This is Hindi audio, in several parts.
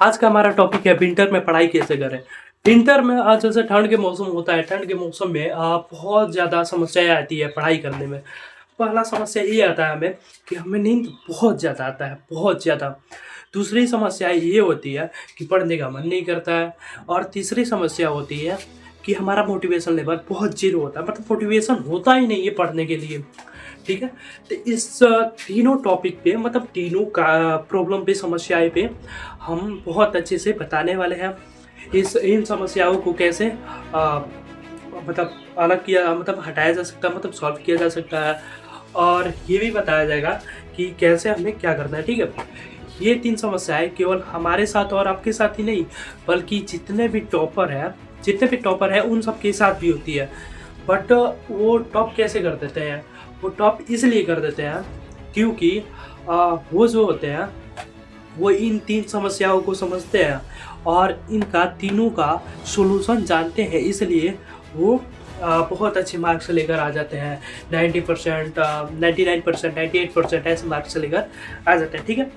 आज का हमारा टॉपिक है विंटर में पढ़ाई कैसे करें। विंटर में आज जैसे ठंड के मौसम होता है, ठंड के मौसम में बहुत ज़्यादा समस्याएं आती है पढ़ाई करने में। पहला समस्या ये आता है हमें कि हमें नींद बहुत ज़्यादा आता है, बहुत ज़्यादा। दूसरी समस्या ये होती है कि पढ़ने का मन नहीं करता है। और तीसरी समस्या होती है कि हमारा मोटिवेशन लेवल बहुत जीरो होता है, मतलब मोटिवेशन होता ही नहीं है पढ़ने के लिए। ठीक है। तो इस तीनों टॉपिक पे, मतलब तीनों का प्रॉब्लम पे, समस्याएं पे हम बहुत अच्छे से बताने वाले हैं। इन समस्याओं को कैसे मतलब अलग किया, मतलब हटाया जा सकता है, मतलब सॉल्व किया जा सकता है। और ये भी बताया जाएगा कि कैसे हमें क्या करना है। ठीक है। ये तीन समस्याएं केवल हमारे साथ और आपके साथ ही नहीं, बल्कि जितने भी टॉपर है उन सबके साथ भी होती है। बट वो टॉप कैसे कर देते हैं? वो टॉप इसलिए कर देते हैं क्योंकि वो जो होते हैं वो इन तीन समस्याओं को समझते हैं और इनका तीनों का सॉल्यूशन जानते हैं, इसलिए वो बहुत अच्छे मार्क्स लेकर आ जाते हैं। 90%, 99%, 98% ऐसे मार्क्स लेकर आ जाते हैं। ठीक है।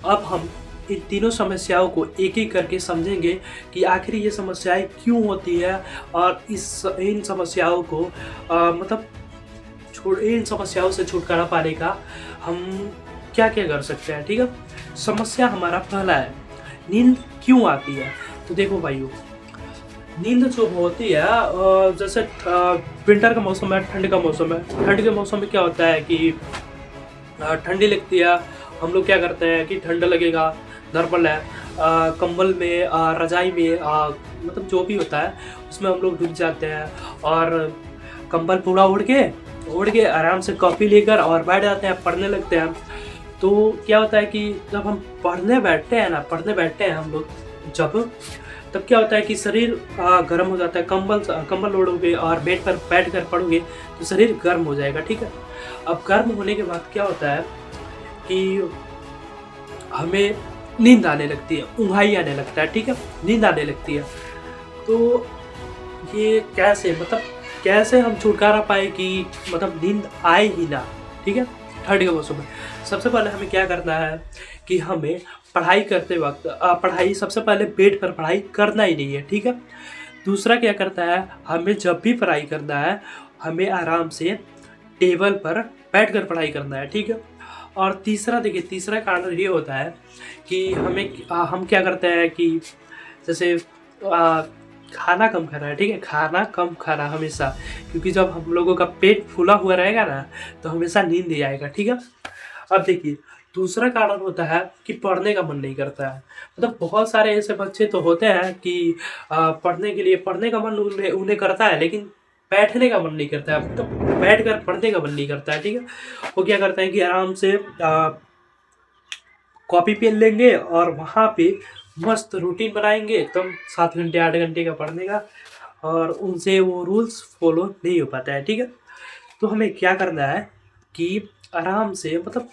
अब हम इन तीनों समस्याओं को एक एक करके समझेंगे कि आखिर ये समस्याएं क्यों होती है और इन समस्याओं को मतलब इन समस्याओं से छुटकारा पाने का हम क्या क्या कर सकते हैं। ठीक है। समस्या हमारा पहला है, नींद क्यों आती है। तो देखो भाइयों, नींद जो होती है जैसे विंटर का मौसम है, ठंड का मौसम है। ठंड के मौसम में क्या होता है कि ठंडी लगती है। हम लोग क्या करते हैं कि ठंड लगेगा, नॉर्मल है, कंबल में, रजाई में, मतलब जो भी होता है उसमें हम लोग डूब जाते हैं और कंबल पूरा ओढ़ के आराम से कॉपी लेकर और बैठ जाते हैं, पढ़ने लगते हैं। तो क्या होता है कि जब हम पढ़ने बैठते हैं हम लोग, तब क्या होता है कि शरीर गर्म हो जाता है। कंबल ओढ़ोगे और बेड पर बैठ कर पढ़ोगे तो शरीर गर्म हो जाएगा। ठीक है। अब गर्म होने के बाद क्या होता है कि हमें नींद आने लगती है, ऊँघाई आने लगता है। ठीक है। नींद आने लगती है। तो ये कैसे हम छुटकारा पाए कि मतलब नींद आए ही ना। ठीक है। ठंड के मौसम में सबसे पहले हमें क्या करना है कि हमें पढ़ाई करते वक्त पढ़ाई सबसे पहले बेड पर पढ़ाई करना ही नहीं है। ठीक है। दूसरा क्या करता है, हमें जब भी पढ़ाई करना है हमें आराम से टेबल पर बैठकर पढ़ाई करना है। ठीक है। और तीसरा देखिए, तीसरा कारण ये होता है कि हम क्या करते हैं कि जैसे खाना कम खाना है। ठीक है। खाना कम खाना हमेशा, क्योंकि जब हम लोगों का पेट फूला हुआ रहेगा ना तो हमेशा नींद ही आएगा। ठीक है। अब देखिए, दूसरा कारण होता है कि पढ़ने का मन नहीं करता है। मतलब बहुत सारे ऐसे बच्चे तो होते हैं कि पढ़ने का मन उन्हें उन्हें करता है, लेकिन बैठने का मन नहीं करता है, मतलब बैठ कर पढ़ने का मन नहीं करता है। ठीक है। वो क्या करते हैं कि आराम से कॉपी पेन लेंगे और वहाँ पे मस्त रूटीन बनाएंगे एकदम 7 घंटे 8 घंटे का पढ़ने का, और उनसे वो रूल्स फॉलो नहीं हो पाता है। ठीक है। तो हमें क्या करना है कि आराम से, मतलब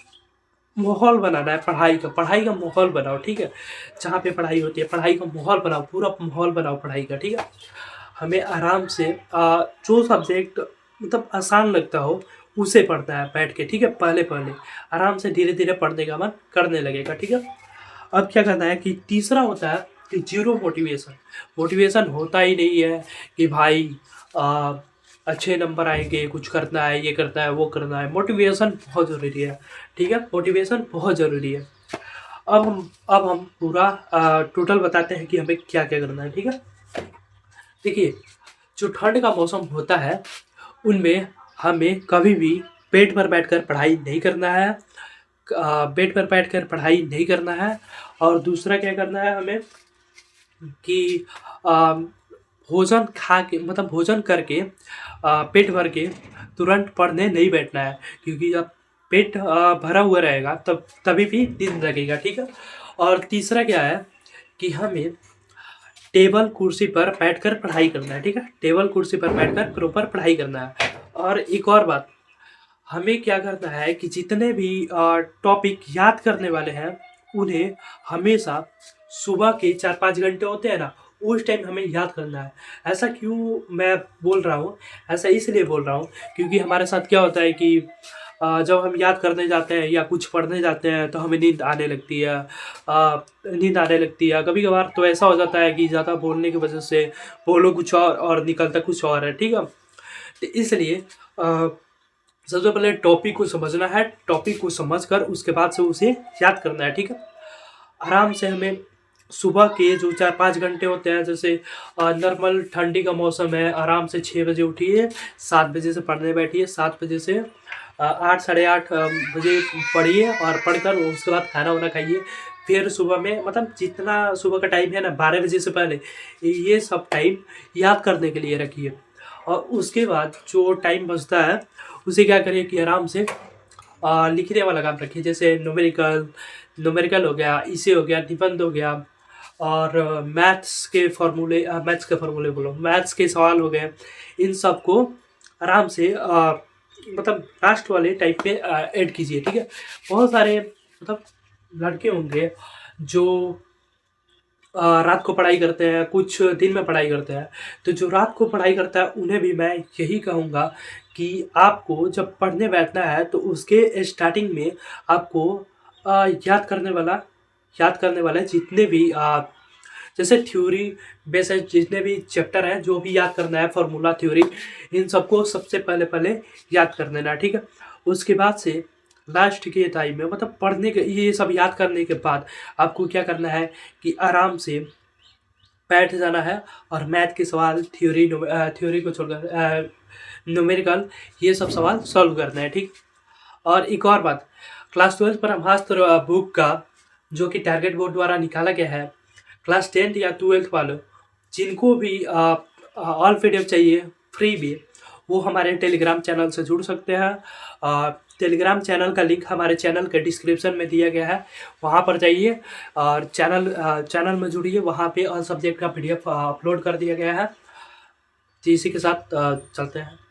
माहौल बनाना है पढ़ाई का माहौल बनाओ। ठीक है। जहाँ पे पढ़ाई होती है पढ़ाई का माहौल बनाओ, पूरा माहौल बनाओ पढ़ाई का। ठीक है। हमें आराम से जो सब्जेक्ट मतलब आसान लगता हो उसे पढ़ना है बैठ के। ठीक है। पहले पहले आराम से धीरे धीरे पढ़ने का मन करने लगेगा। ठीक है। अब क्या करना है कि तीसरा होता है कि जीरो मोटिवेशन होता ही नहीं है कि भाई आ, अच्छे नंबर आएंगे, कुछ करना है, ये करना है, वो करना है। मोटिवेशन बहुत ज़रूरी है। ठीक है। मोटिवेशन बहुत ज़रूरी है। अब हम पूरा टोटल बताते हैं कि हमें क्या क्या करना है। ठीक है। देखिए, जो ठंड का मौसम होता है उनमें हमें कभी भी बेड पर बैठकर पढ़ाई नहीं करना है। बेड पर बैठकर पढ़ाई नहीं करना है। और दूसरा क्या करना है हमें कि आ, भोजन खा के, मतलब भोजन करके पेट भर के तुरंत पढ़ने नहीं बैठना है, क्योंकि जब पेट भरा हुआ रहेगा तब तभी भी नींद लगेगा। ठीक है। और तीसरा क्या है कि हमें टेबल कुर्सी पर बैठकर पढ़ाई करना है। ठीक है। टेबल कुर्सी पर बैठकर प्रॉपर पढ़ाई करना है। और एक और बात, हमें क्या करना है कि जितने भी टॉपिक याद करने वाले हैं उन्हें हमेशा सुबह के 4-5 घंटे होते हैं ना, उस टाइम हमें याद करना है। ऐसा क्यों मैं बोल रहा हूँ, ऐसा इसलिए बोल रहा हूँ क्योंकि हमारे साथ क्या होता है कि जब हम याद करने जाते हैं या कुछ पढ़ने जाते हैं तो हमें नींद आने लगती है। नींद आने लगती है, कभी कभार तो ऐसा हो जाता है कि ज़्यादा बोलने की वजह से बोलो कुछ और निकलता कुछ और है, ठीक है। तो इसलिए सबसे पहले टॉपिक को समझना है, टॉपिक को समझकर उसके बाद से उसे याद करना है, ठीक है। आराम से हमें सुबह के जो 4-5 घंटे होते हैं, जैसे नॉर्मल ठंडी का मौसम है, आराम से 6 बजे उठिए, 7 बजे से पढ़ने बैठिए, 7 बजे से 8 साढ़े 8 बजे पढ़िए और पढ़कर उसके बाद खाना वाना खाइए। फिर सुबह में मतलब जितना सुबह का टाइम है ना 12 बजे से पहले, ये सब टाइम याद करने के लिए रखिए। और उसके बाद जो टाइम बचता है उसे क्या करिए कि आराम से लिखने वाला काम रखिए, जैसे न्यूमेरिकल न्यूमेरिकल हो गया, इसे हो गया, निबंध हो गया, और मैथ्स के फार्मूले बोलो, मैथ्स के सवाल हो गए। इन सब को आराम से मतलब लास्ट वाले टाइप पे ऐड कीजिए, ठीक है। बहुत सारे मतलब लड़के होंगे जो रात को पढ़ाई करते हैं, कुछ दिन में पढ़ाई करते हैं। तो जो रात को पढ़ाई करता है उन्हें भी मैं यही कहूँगा कि आपको जब पढ़ने बैठना है तो उसके स्टार्टिंग में आपको याद करने वाला जितने भी जैसे थ्योरी बेस्ड जितने भी चैप्टर हैं, जो भी याद करना है, फार्मूला, थ्योरी, इन सबको सबसे पहले पहले याद कर लेना, ठीक है। उसके बाद से लास्ट के टाइम में मतलब पढ़ने के ये सब याद करने के बाद आपको क्या करना है कि आराम से बैठ जाना है और मैथ के सवाल, थ्योरी को छोड़कर न्यूमेरिकल, ये सब सवाल सॉल्व करना है, ठीक। और एक और बात, क्लास 12 ब्रह्मास्त्र बुक का जो कि टारगेट बोर्ड द्वारा निकाला गया है, क्लास 10th या 12th वालों जिनको भी ऑल पीडीएफ चाहिए फ्री भी, वो हमारे टेलीग्राम चैनल से जुड़ सकते हैं। टेलीग्राम चैनल का लिंक हमारे चैनल के डिस्क्रिप्शन में दिया गया है, वहाँ पर जाइए और चैनल में जुड़िए। वहाँ पे ऑल सब्जेक्ट का पीडीएफ अपलोड कर दिया गया है। तो इसी के साथ चलते हैं।